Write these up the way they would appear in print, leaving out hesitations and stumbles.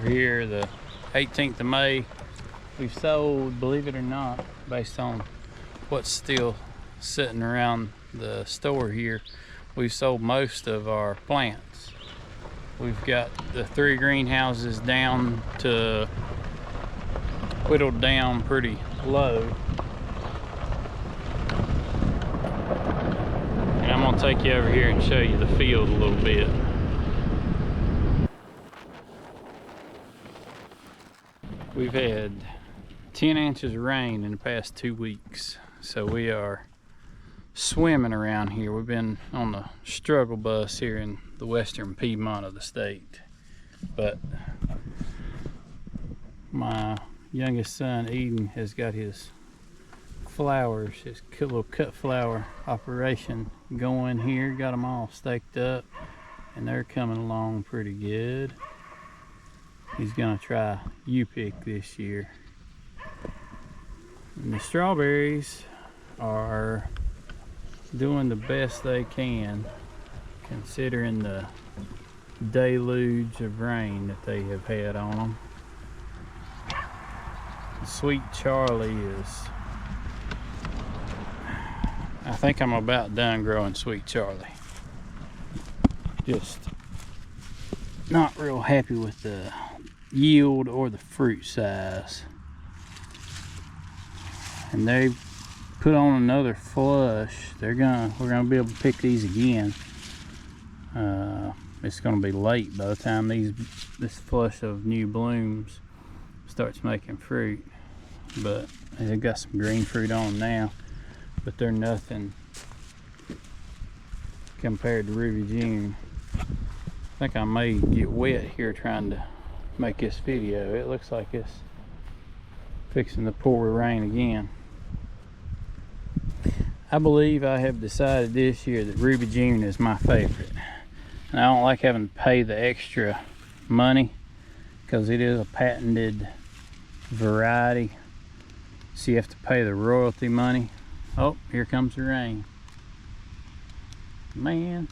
over here, the 18th of May. We've sold, believe it or not, based on what's still sitting around the store here, we've sold most of our plants. We've got the 3 greenhouses down to whittled down pretty low. And I'm gonna take you over here and show you the field a little bit. We've had 10 inches of rain in the past 2 weeks, so we are swimming around here. We've been on the struggle bus here in the western Piedmont of the state. But my youngest son Eden has got his flowers, his little cut flower operation going here. Got them all staked up and they're coming along pretty good. He's gonna try U-pick this year. And the strawberries are doing the best they can considering the deluge of rain that they have had on them. Sweet Charlie is, I think I'm about done growing Sweet Charlie. Just not real happy with the yield or the fruit size. And they put on another flush. We're gonna be able to pick these again. It's gonna be late by the time this flush of new blooms starts making fruit. But they've got some green fruit on them now, but they're nothing compared to Ruby June. I think I may get wet here trying to make this video. It looks like it's fixing to pour rain again. I believe I have decided this year that Ruby June is my favorite. And I don't like having to pay the extra money because it is a patented variety. So you have to pay the royalty money. Oh, here comes the rain. Man.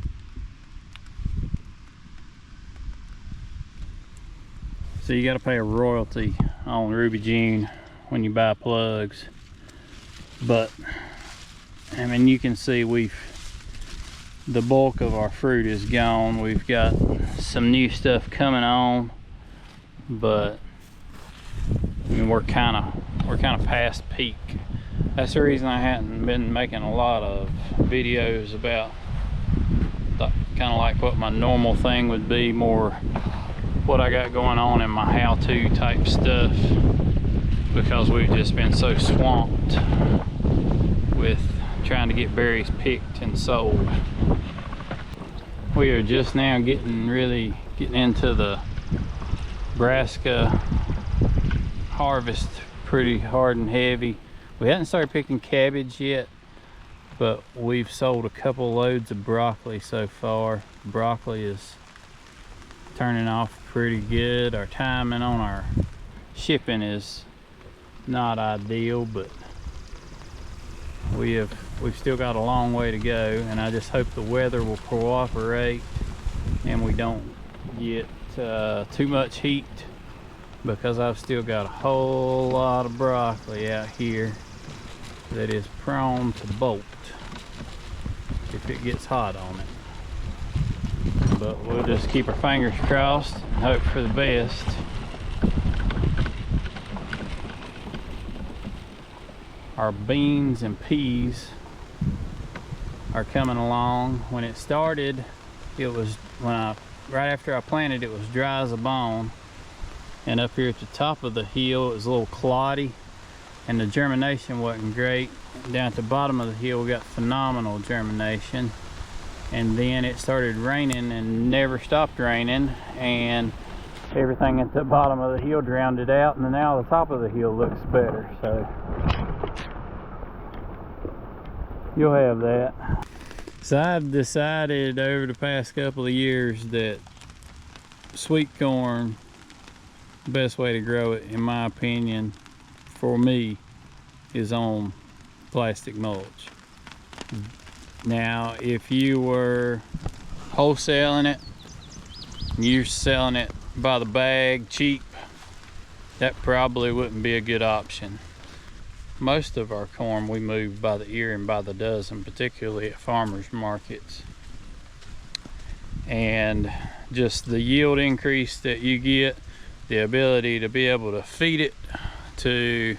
So you got to pay a royalty on Ruby June when you buy plugs. But I mean, you can see the bulk of our fruit is gone. We've got some new stuff coming on, but I mean, we're kind of past peak. That's the reason I hadn't been making a lot of videos about kind of like what my normal thing would be, more what I got going on in my how-to type stuff, because we've just been so swamped with trying to get berries picked and sold. We are just now getting into the brassica harvest pretty hard and heavy. We hadn't started picking cabbage yet, but we've sold a couple loads of broccoli so far. Broccoli is turning off pretty good. Our timing on our shipping is not ideal, but we've still got a long way to go, and I just hope the weather will cooperate and we don't get too much heat, because I've still got a whole lot of broccoli out here that is prone to bolt if it gets hot on it. But we'll just keep our fingers crossed and hope for the best. Our beans and peas are coming along. When it started, it was right after I planted, it was dry as a bone, and up here at the top of the hill it was a little cloddy and the germination wasn't great. Down at the bottom of the hill we got phenomenal germination, and then it started raining and never stopped raining, and everything at the bottom of the hill drowned it out, and now the top of the hill looks better. So you'll have that. So I've decided over the past couple of years that sweet corn, the best way to grow it, in my opinion, for me, is on plastic mulch. Now, if you were wholesaling it, you're selling it by the bag cheap, that probably wouldn't be a good option. Most of our corn we move by the ear and by the dozen, particularly at farmers markets. And just the yield increase that you get, the ability to be able to feed it, to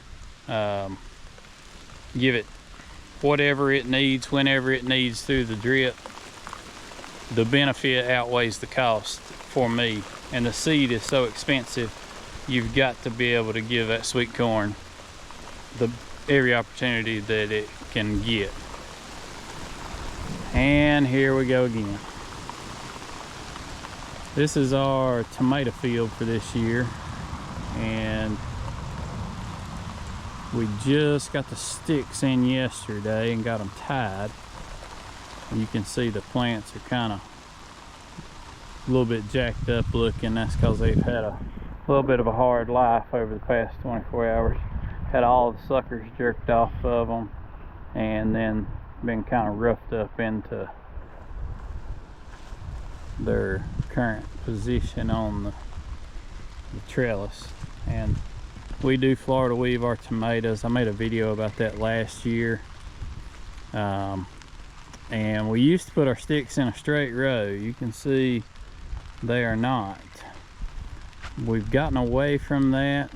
give it whatever it needs, whenever it needs through the drip, the benefit outweighs the cost for me. And the seed is so expensive, you've got to be able to give that sweet corn every opportunity that it can get. And here we go again. This is our tomato field for this year, and we just got the sticks in yesterday and got them tied. And you can see the plants are kind of a little bit jacked up looking. That's because they've had a little bit of a hard life over the past 24 hours. Had all the suckers jerked off of them, and then been kind of roughed up into their current position on the trellis. And we do Florida weave our tomatoes. I made a video about that last year. And we used to put our sticks in a straight row. You can see they are not. We've gotten away from that.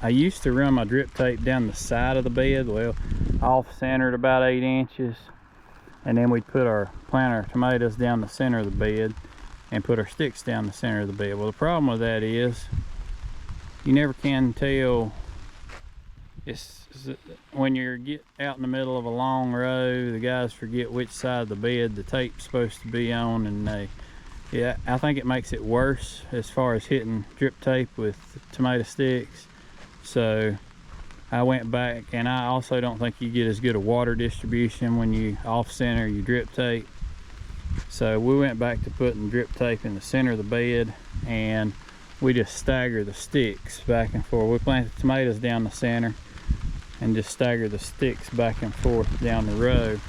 I used to run my drip tape down the side of the bed, well, off-centered about 8 inches. And then we'd plant our tomatoes down the center of the bed and put our sticks down the center of the bed. Well, the problem with that is you never can tell. When you get out in the middle of a long row, the guys forget which side of the bed the tape's supposed to be on, and yeah, I think it makes it worse as far as hitting drip tape with tomato sticks. So I went back, and I also don't think you get as good a water distribution when you off-center your drip tape. So we went back to putting drip tape in the center of the bed, and we just stagger the sticks back and forth. We plant the tomatoes down the center and just stagger the sticks back and forth down the row.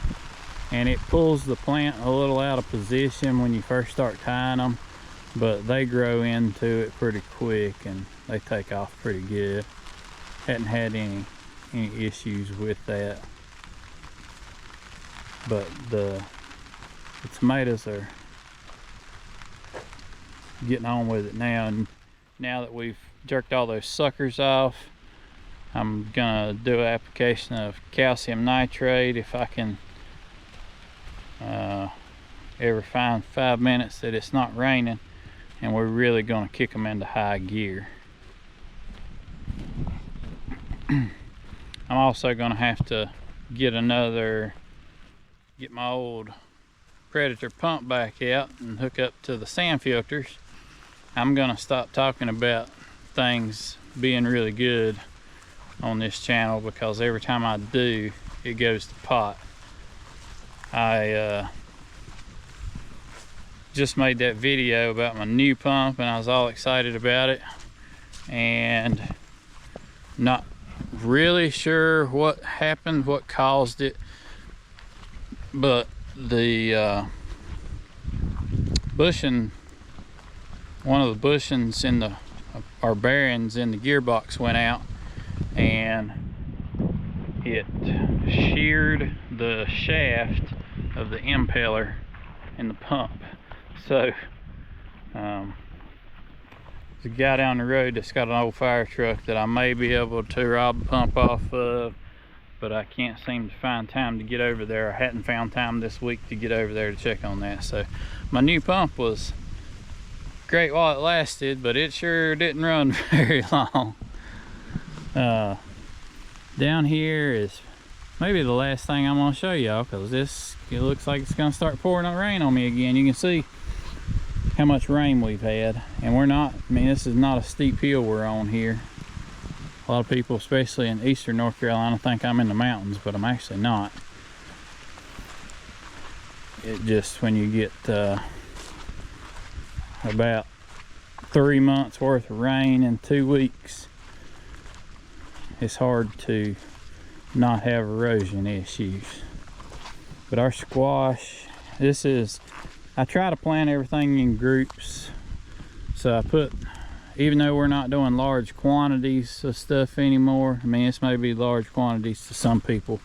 And it pulls the plant a little out of position when you first start tying them, but they grow into it pretty quick and they take off pretty good. Hadn't had any issues with that. But the tomatoes are getting on with it now, and now that we've jerked all those suckers off, I'm gonna do an application of calcium nitrate if I can ever find 5 minutes that it's not raining, and we're really gonna kick them into high gear. I'm also gonna have to get my old Predator pump back out and hook up to the sand filters. I'm gonna stop talking about things being really good on this channel, because every time I do, it goes to pot. I just made that video about my new pump, and I was all excited about it, and not really sure what happened, what caused it, but the bushing, one of the bushings in our bearings in the gearbox went out, and it sheared the shaft of the impeller in the pump. So there's a guy down the road that's got an old fire truck that I may be able to rob the pump off of, but I can't seem to find time to get over there. I hadn't found time this week to get over there to check on that. So my new pump was great while it lasted, but it sure didn't run very long. Down here is maybe the last thing I'm going to show y'all, because it looks like it's going to start pouring rain on me again. You can see how much rain we've had, and this is not a steep hill we're on here. A lot of people, especially in eastern North Carolina, think I'm in the mountains, but I'm actually not. It just, when you get about 3 months worth of rain in 2 weeks, it's hard to not have erosion issues. But our squash, I try to plant everything in groups So I put, even though we're not doing large quantities of stuff anymore, I mean, this may be large quantities to some people,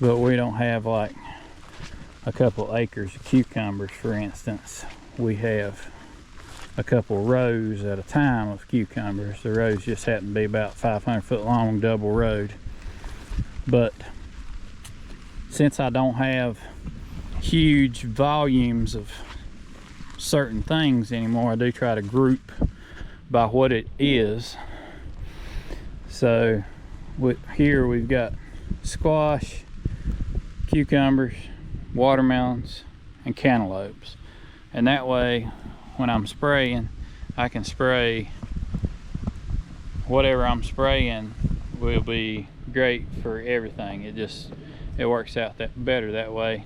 but we don't have like a couple acres of cucumbers, for instance. We have a couple rows at a time of cucumbers. The rows just happen to be about 500-foot long, double rowed. But since I don't have huge volumes of certain things anymore, I do try to group by what it is. So here we've got squash, cucumbers, watermelons, and cantaloupes. And that way, when I'm spraying, I can spray whatever I'm spraying will be great for everything. It works out better that way.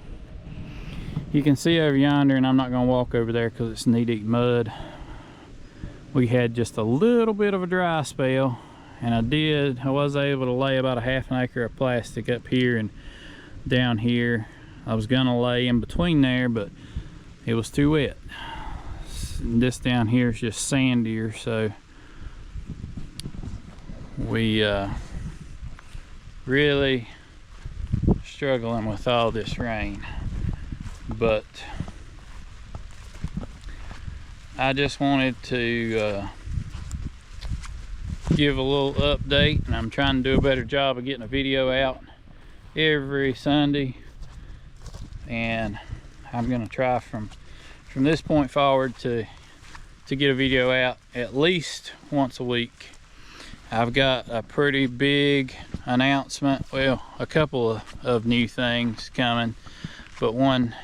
You can see over yonder, and I'm not going to walk over there because it's knee-deep mud. We had just a little bit of a dry spell, and I was able to lay about a half an acre of plastic up here and down here. I was going to lay in between there, but it was too wet. This down here is just sandier, so we really struggling with all this rain. But I just wanted to give a little update, and I'm trying to do a better job of getting a video out every Sunday, and I'm gonna try from this point forward to get a video out at least once a week. I've got a pretty big announcement, well, a couple of new things coming, but one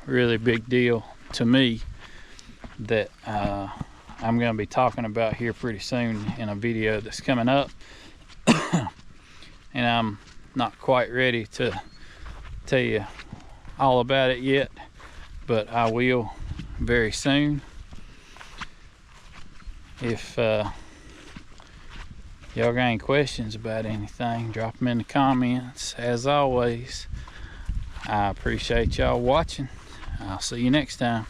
really big deal to me that I'm going to be talking about here pretty soon in a video that's coming up. And I'm not quite ready to tell you all about it yet, but I will very soon. If y'all got any questions about anything, drop them in the comments. As always, I appreciate y'all watching. I'll see you next time.